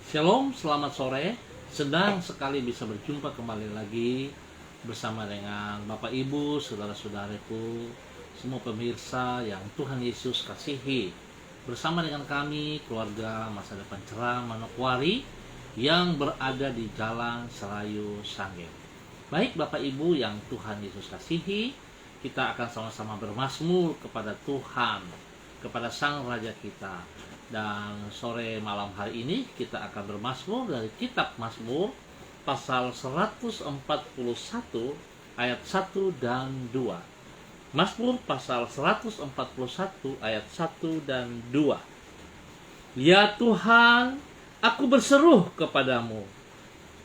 Shalom, selamat sore. Senang sekali bisa berjumpa kembali lagi bersama dengan Bapak Ibu, saudara-saudaraku, semua pemirsa yang Tuhan Yesus kasihi. Bersama dengan kami, keluarga Masa Depan Cerah Manokwari yang berada di Jalan Serayu Sanggen. Baik Bapak Ibu yang Tuhan Yesus kasihi, kita akan sama-sama bermazmur kepada Tuhan, kepada Sang Raja kita. Dan sore malam hari ini kita akan bermazmur dari kitab Mazmur pasal 141 ayat 1 dan 2. Mazmur pasal 141 ayat 1 dan 2. Ya Tuhan, aku berseru kepadamu.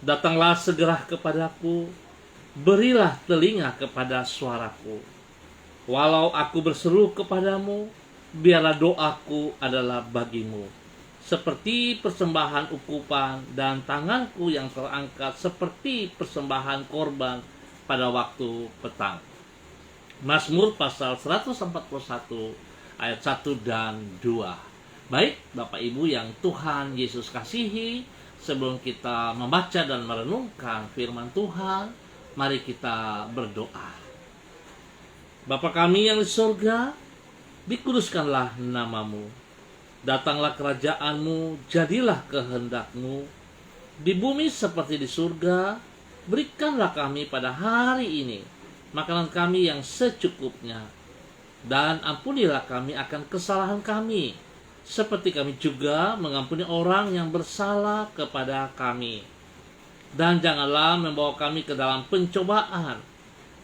Datanglah segera kepadaku, berilah telinga kepada suaraku. Walau aku berseru kepadamu, biarlah doaku adalah bagimu, seperti persembahan ukupan, dan tanganku yang terangkat seperti persembahan korban pada waktu petang. Mazmur pasal 141 ayat 1 dan 2. Baik Bapak Ibu yang Tuhan Yesus kasihi, sebelum kita membaca dan merenungkan firman Tuhan, mari kita berdoa. Bapa kami yang di surga, dikuduskanlah namamu, datanglah kerajaanmu, jadilah kehendakmu, di bumi seperti di surga. Berikanlah kami pada hari ini makanan kami yang secukupnya, dan ampunilah kami akan kesalahan kami, seperti kami juga mengampuni orang yang bersalah kepada kami. Dan janganlah membawa kami ke dalam pencobaan,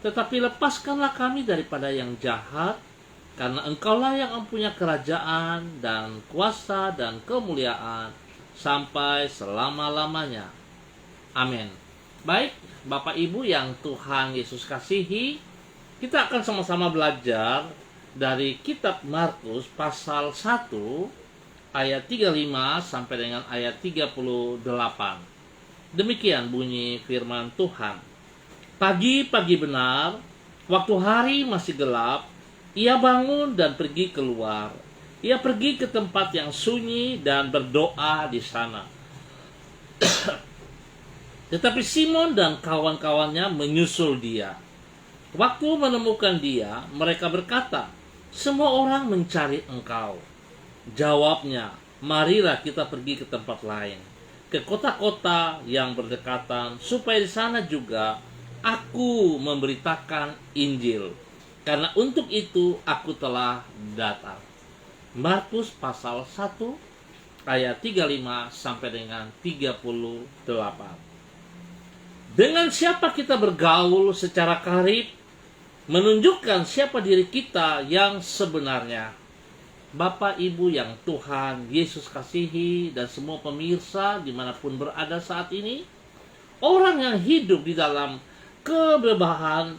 tetapi lepaskanlah kami daripada yang jahat, karena Engkaulah yang mempunyai kerajaan dan kuasa dan kemuliaan sampai selama-lamanya. Amin. Baik, Bapak Ibu yang Tuhan Yesus kasihi, kita akan sama-sama belajar dari kitab Markus pasal 1 ayat 35 sampai dengan ayat 38. Demikian bunyi firman Tuhan. Pagi-pagi benar, waktu hari masih gelap, ia bangun dan pergi keluar. Ia pergi ke tempat yang sunyi dan berdoa di sana. Tetapi Simon dan kawan-kawannya menyusul dia. Waktu menemukan dia, mereka berkata, "Semua orang mencari engkau." Jawabnya, "Marilah kita pergi ke tempat lain, ke kota-kota yang berdekatan, supaya di sana juga aku memberitakan Injil. Karena untuk itu aku telah datang." Markus pasal 1 ayat 35 sampai dengan 38. Dengan siapa kita bergaul secara karib menunjukkan siapa diri kita yang sebenarnya. Bapak Ibu yang Tuhan Yesus kasihi dan semua pemirsa dimanapun berada saat ini, orang yang hidup di dalam kebebalan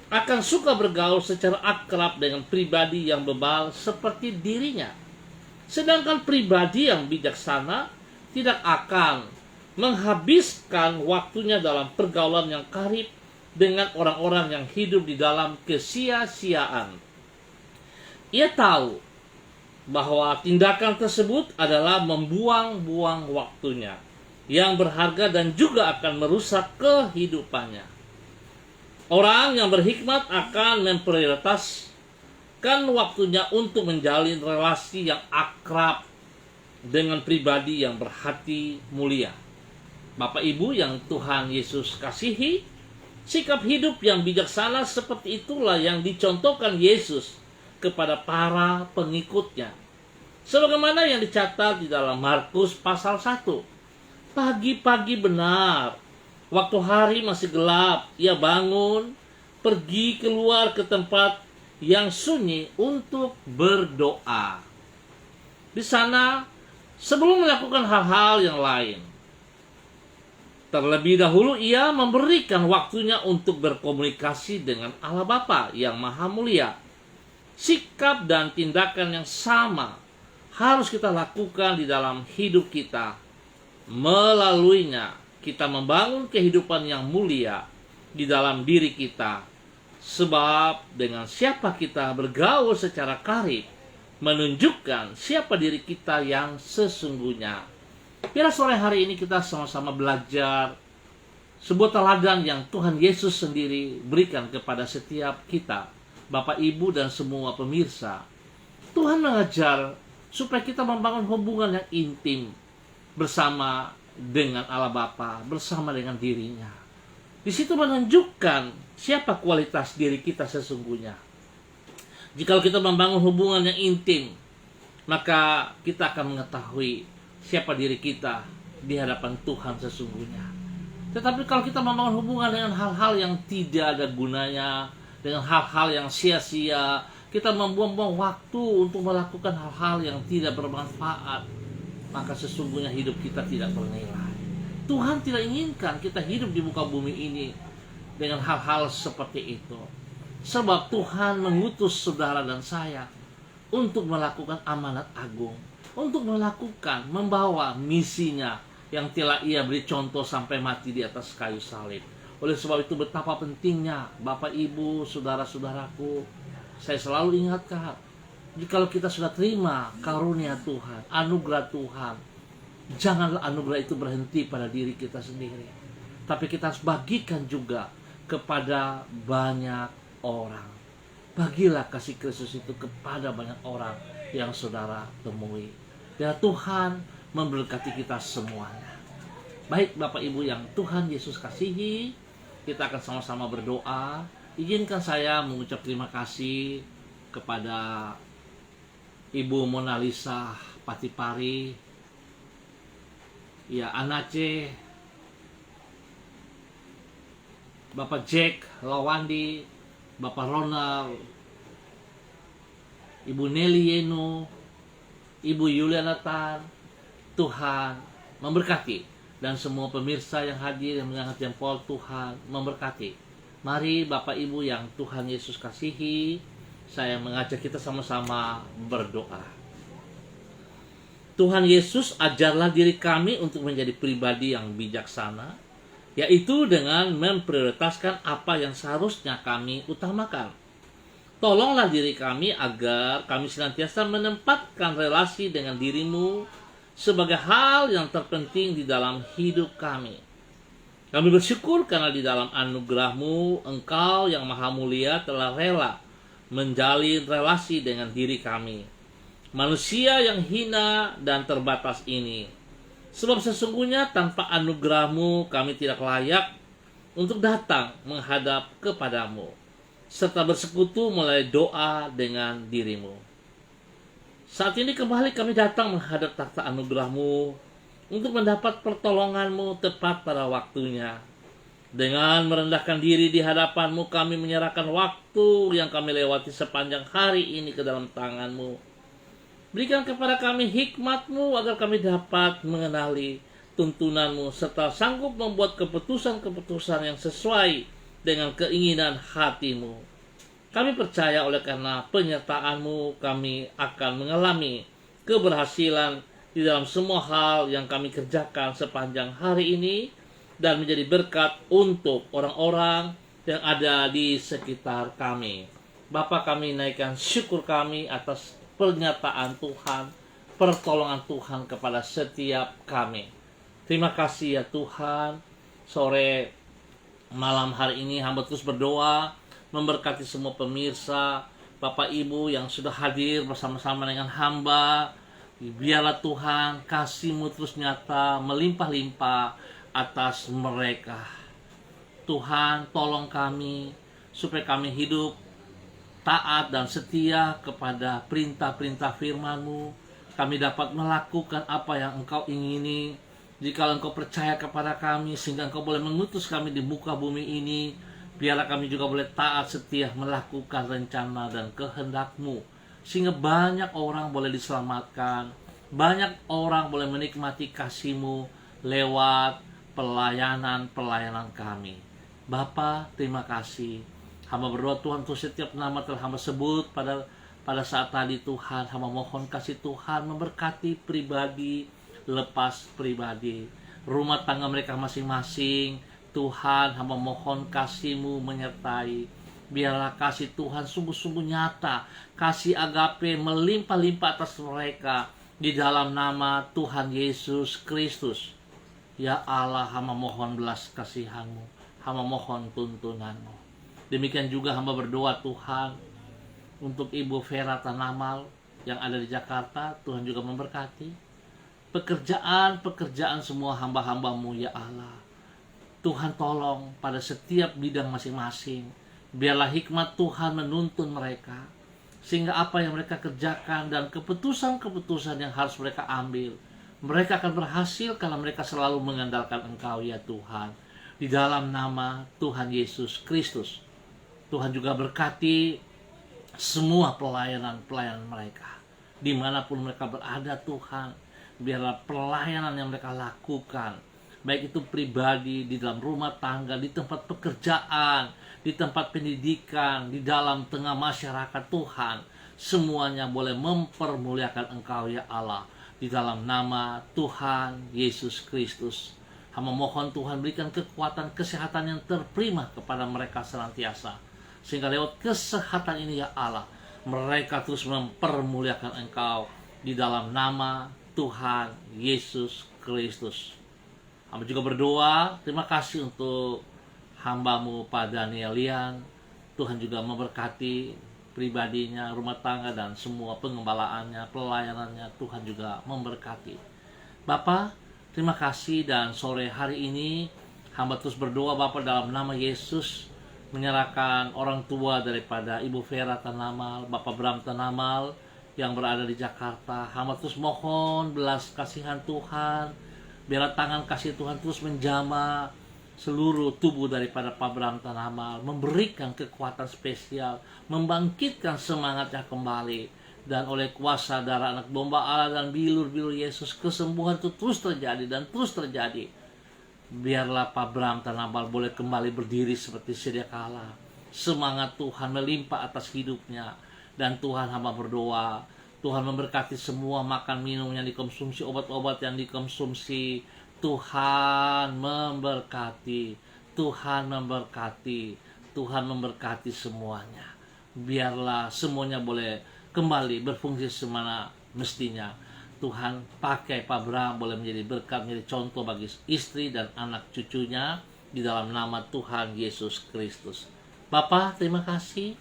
akan suka bergaul secara akrab dengan pribadi yang bebal seperti dirinya. Sedangkan pribadi yang bijaksana tidak akan menghabiskan waktunya dalam pergaulan yang karib dengan orang-orang yang hidup di dalam kesia-siaan. Ia tahu bahwa tindakan tersebut adalah membuang-buang waktunya yang berharga dan juga akan merusak kehidupannya. Orang yang berhikmat akan memprioritaskan waktunya untuk menjalin relasi yang akrab dengan pribadi yang berhati mulia. Bapak Ibu yang Tuhan Yesus kasihi, sikap hidup yang bijaksana seperti itulah yang dicontohkan Yesus kepada para pengikutnya. Sebagaimana yang dicatat di dalam Markus pasal 1. Pagi-pagi benar, waktu hari masih gelap, ia bangun, pergi keluar ke tempat yang sunyi untuk berdoa. Di sana, sebelum melakukan hal-hal yang lain, terlebih dahulu ia memberikan waktunya untuk berkomunikasi dengan Allah Bapa yang Maha Mulia. Sikap dan tindakan yang sama harus kita lakukan di dalam hidup kita. Melaluinya, kita membangun kehidupan yang mulia di dalam diri kita. Sebab dengan siapa kita bergaul secara karib menunjukkan siapa diri kita yang sesungguhnya. Biarlah sore hari ini kita sama-sama belajar sebuah teladan yang Tuhan Yesus sendiri berikan kepada setiap kita, Bapak, Ibu, dan semua pemirsa. Tuhan mengajar supaya kita membangun hubungan yang intim bersama dengan Allah Bapa, bersama dengan dirinya. Di situ menunjukkan siapa kualitas diri kita sesungguhnya. Jika kita membangun hubungan yang intim, maka kita akan mengetahui siapa diri kita di hadapan Tuhan sesungguhnya. Tetapi kalau kita membangun hubungan dengan hal-hal yang tidak ada gunanya, dengan hal-hal yang sia-sia, kita membuang-buang waktu untuk melakukan hal-hal yang tidak bermanfaat, maka sesungguhnya hidup kita tidak bernilai. Tuhan tidak inginkan kita hidup di muka bumi ini dengan hal-hal seperti itu. Sebab Tuhan mengutus saudara dan saya untuk melakukan amanat agung, untuk membawa misinya yang telah ia beri contoh sampai mati di atas kayu salib. Oleh sebab itu betapa pentingnya, Bapak, Ibu, saudara-saudaraku, saya selalu ingatkan, jikalau kita sudah terima karunia Tuhan, anugerah Tuhan, janganlah anugerah itu berhenti pada diri kita sendiri, tapi kita harus bagikan juga kepada banyak orang. Bagilah kasih Kristus itu kepada banyak orang yang saudara temui. Biar Tuhan memberkati kita semuanya. Baik Bapak Ibu yang Tuhan Yesus kasihi, kita akan sama-sama berdoa. Izinkan saya mengucap terima kasih kepada Ibu Mona Lisa Patipari, ya Anace, Bapak Jack Lawandi, Bapak Ronald, Ibu Nelly Yeno, Ibu Yuliana Tan. Tuhan memberkati, dan semua pemirsa yang hadir yang mengangkat jempol, Tuhan memberkati. Mari Bapak Ibu yang Tuhan Yesus kasihi, saya mengajak kita sama-sama berdoa. Tuhan Yesus, ajarlah diri kami untuk menjadi pribadi yang bijaksana, yaitu dengan memprioritaskan apa yang seharusnya kami utamakan. Tolonglah diri kami agar kami senantiasa menempatkan relasi dengan diri-Mu sebagai hal yang terpenting di dalam hidup kami. Kami bersyukur karena di dalam anugerah-Mu, Engkau yang Maha Mulia telah rela menjalin relasi dengan diri kami, manusia yang hina dan terbatas ini. Sebab sesungguhnya tanpa anugerah-Mu kami tidak layak untuk datang menghadap kepadamu, serta bersekutu melalui doa dengan diri-Mu. Saat ini kembali kami datang menghadap takhta anugerah-Mu untuk mendapat pertolongan-Mu tepat pada waktunya. Dengan merendahkan diri di hadapan-Mu, kami menyerahkan waktu yang kami lewati sepanjang hari ini ke dalam tangan-Mu. Berikan kepada kami hikmat-Mu agar kami dapat mengenali tuntunan-Mu serta sanggup membuat keputusan-keputusan yang sesuai dengan keinginan hati-Mu. Kami percaya oleh karena penyertaan-Mu kami akan mengalami keberhasilan di dalam semua hal yang kami kerjakan sepanjang hari ini dan menjadi berkat untuk orang-orang yang ada di sekitar kami. Bapa, kami naikkan syukur kami atas pernyataan Tuhan, pertolongan Tuhan kepada setiap kami. Terima kasih ya Tuhan. Sore malam hari ini hamba terus berdoa memberkati semua pemirsa, Bapak Ibu yang sudah hadir bersama-sama dengan hamba. Biarlah Tuhan kasih-Mu terus nyata melimpah-limpah atas mereka. Tuhan tolong kami supaya kami hidup taat dan setia kepada perintah-perintah firman-Mu. Kami dapat melakukan apa yang Engkau ingini. Jika Engkau percaya kepada kami sehingga Engkau boleh mengutus kami di muka bumi ini, biarlah kami juga boleh taat setia melakukan rencana dan kehendak-Mu, sehingga banyak orang boleh diselamatkan, banyak orang boleh menikmati kasih-Mu lewat pelayanan-pelayanan kami. Bapa, terima kasih. Hamba berdoa Tuhan untuk setiap nama telah hamba sebut pada saat tadi Tuhan, hamba mohon kasih Tuhan memberkati pribadi lepas pribadi, rumah tangga mereka masing-masing. Tuhan, hamba mohon kasih-Mu menyertai. Biarlah kasih Tuhan sungguh-sungguh nyata, kasih agape melimpah-limpah atas mereka, Di dalam nama Tuhan Yesus Kristus. Ya Allah, hamba mohon belas kasihan-Mu, hamba mohon tuntunan-Mu. Demikian juga hamba berdoa Tuhan untuk Ibu Vera Tanamal yang ada di Jakarta. Tuhan juga memberkati pekerjaan semua hamba-hamba-Mu ya Allah. Tuhan tolong pada setiap bidang masing-masing. Biarlah hikmat Tuhan menuntun mereka, sehingga apa yang mereka kerjakan dan keputusan-keputusan yang harus mereka ambil, mereka akan berhasil karena mereka selalu mengandalkan Engkau ya Tuhan. Di dalam nama Tuhan Yesus Kristus. Tuhan juga berkati semua pelayanan mereka. Dimanapun mereka berada Tuhan, biarlah pelayanan yang mereka lakukan, baik itu pribadi, di dalam rumah tangga, di tempat pekerjaan, di tempat pendidikan, di dalam tengah masyarakat Tuhan, semuanya boleh mempermuliakan Engkau ya Allah. Di dalam nama Tuhan Yesus Kristus. Hamba mohon Tuhan berikan kekuatan, kesehatan yang terprima kepada mereka senantiasa, sehingga lewat kesehatan ini ya Allah, mereka terus mempermuliakan Engkau di dalam nama Tuhan Yesus Kristus. Hamba juga berdoa, terima kasih untuk hamba-Mu Pak Daniel Lian. Tuhan juga memberkati pribadinya, rumah tangga, dan semua pengembalaannya, pelayanannya. Tuhan juga memberkati. Bapak, terima kasih, dan sore hari ini hamba terus berdoa Bapak dalam nama Yesus, menyerahkan orang tua daripada Ibu Vera Tanamal, Bapak Bram Tanamal yang berada di Jakarta. Hamba terus mohon belas kasihan Tuhan, biarlah tangan kasih Tuhan terus menjamah seluruh tubuh daripada Pak Bram Tanamal, memberikan kekuatan spesial, membangkitkan semangatnya kembali, dan oleh kuasa darah anak domba Allah dan bilur-bilur Yesus, kesembuhan itu terus terjadi dan terus terjadi. Biarlah Pak Bram Tanamal boleh kembali berdiri seperti sedia kala. Semangat Tuhan melimpah atas hidupnya. Dan Tuhan hamba berdoa, Tuhan memberkati semua makan minum yang dikonsumsi, obat-obat yang dikonsumsi. Tuhan memberkati, Tuhan memberkati, Tuhan memberkati semuanya. Biarlah semuanya boleh kembali berfungsi semana mestinya. Tuhan pakai Pak Bram boleh menjadi berkat, menjadi contoh bagi istri dan anak cucunya di dalam nama Tuhan Yesus Kristus. Bapak, terima kasih.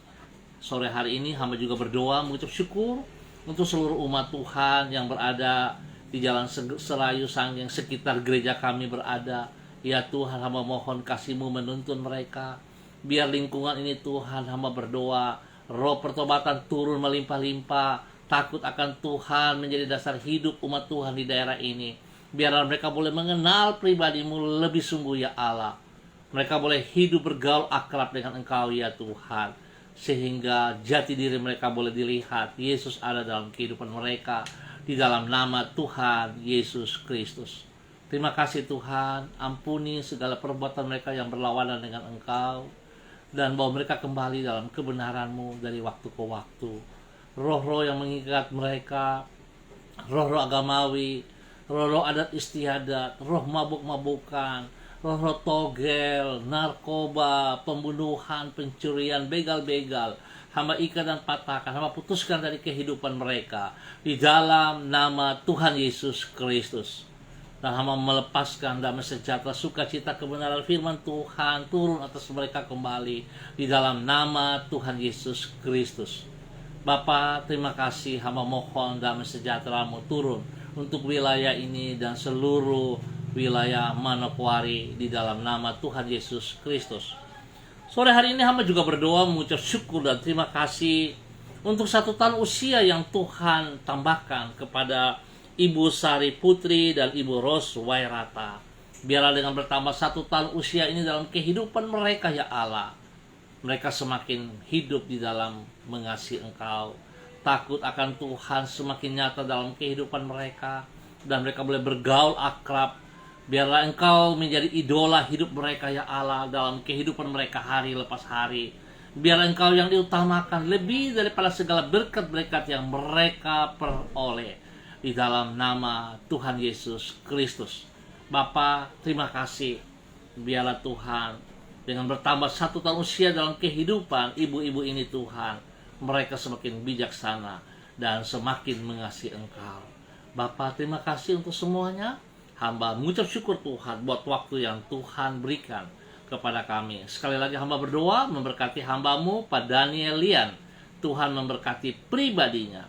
Sore hari ini hamba juga berdoa mengucap syukur untuk seluruh umat Tuhan yang berada di Jalan Serayu Sanggeng sekitar gereja kami berada. Ya Tuhan, hamba mohon kasih-Mu menuntun mereka. Biar lingkungan ini Tuhan, hamba berdoa, roh pertobatan turun melimpah-limpah. Takut akan Tuhan menjadi dasar hidup umat Tuhan di daerah ini. Biarlah mereka boleh mengenal pribadi-Mu lebih sungguh ya Allah. Mereka boleh hidup bergaul akrab dengan Engkau ya Tuhan, sehingga jati diri mereka boleh dilihat. Yesus ada dalam kehidupan mereka, di dalam nama Tuhan Yesus Kristus. Terima kasih Tuhan, ampuni segala perbuatan mereka yang berlawanan dengan Engkau, dan bawa mereka kembali dalam kebenaran-Mu dari waktu ke waktu. Roh-roh yang mengikat mereka, roh-roh agamawi, roh-roh adat istiadat, roh mabuk-mabukan, roh-roh togel, narkoba, pembunuhan, pencurian, begal-begal, hamba ikat dan patahkan, hamba putuskan dari kehidupan mereka di dalam nama Tuhan Yesus Kristus. Dan hamba melepaskan damai sejahtera, sukacita, kebenaran firman Tuhan turun atas mereka kembali di dalam nama Tuhan Yesus Kristus. Bapa, terima kasih, hamba mohon damai sejahtera-Mu turun untuk wilayah ini dan seluruh wilayah Manokwari di dalam nama Tuhan Yesus Kristus. Sore hari ini hamba juga berdoa mengucap syukur dan terima kasih untuk 1 tahun usia yang Tuhan tambahkan kepada Ibu Sari Putri dan Ibu Ros Wairata. Biarlah dengan bertambah 1 tahun usia ini dalam kehidupan mereka ya Allah, mereka semakin hidup di dalam mengasihi Engkau. Takut akan Tuhan semakin nyata dalam kehidupan mereka, dan mereka boleh bergaul akrab. Biarlah Engkau menjadi idola hidup mereka ya Allah dalam kehidupan mereka hari lepas hari. Biarlah Engkau yang diutamakan lebih daripada segala berkat-berkat yang mereka peroleh di dalam nama Tuhan Yesus Kristus. Bapa, terima kasih. Biarlah Tuhan dengan bertambah 1 tahun usia dalam kehidupan ibu-ibu ini Tuhan, mereka semakin bijaksana dan semakin mengasihi Engkau. Bapa, terima kasih untuk semuanya. Hamba mengucap syukur Tuhan buat waktu yang Tuhan berikan kepada kami. Sekali lagi hamba berdoa memberkati hambamu Pak Daniel Lian. Tuhan memberkati pribadinya,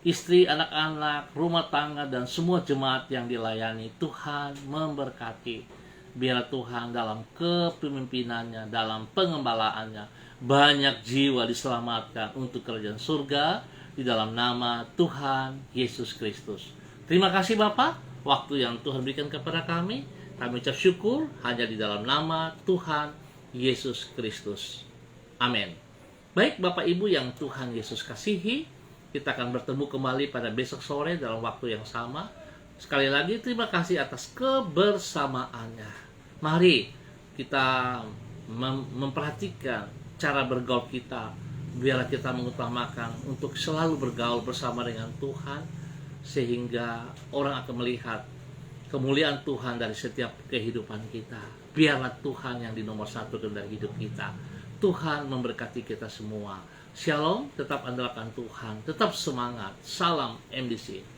istri, anak-anak, rumah tangga, dan semua jemaat yang dilayani. Tuhan memberkati. Biar Tuhan dalam kepemimpinannya, dalam pengembalaannya, banyak jiwa diselamatkan untuk kerajaan surga di dalam nama Tuhan Yesus Kristus. Terima kasih Bapak, waktu yang Tuhan berikan kepada kami ucap syukur hanya di dalam nama Tuhan Yesus Kristus. Amin. Baik Bapak Ibu yang Tuhan Yesus kasihi, kita akan bertemu kembali pada besok sore dalam waktu yang sama. Sekali lagi terima kasih atas kebersamaannya. Mari kita memperhatikan cara bergaul kita. Biarlah kita mengutamakan untuk selalu bergaul bersama dengan Tuhan, sehingga orang akan melihat kemuliaan Tuhan dari setiap kehidupan kita. Biarlah Tuhan yang di nomor satu dalam hidup kita. Tuhan memberkati kita semua. Shalom, tetap andalkan Tuhan, tetap semangat. Salam MDC.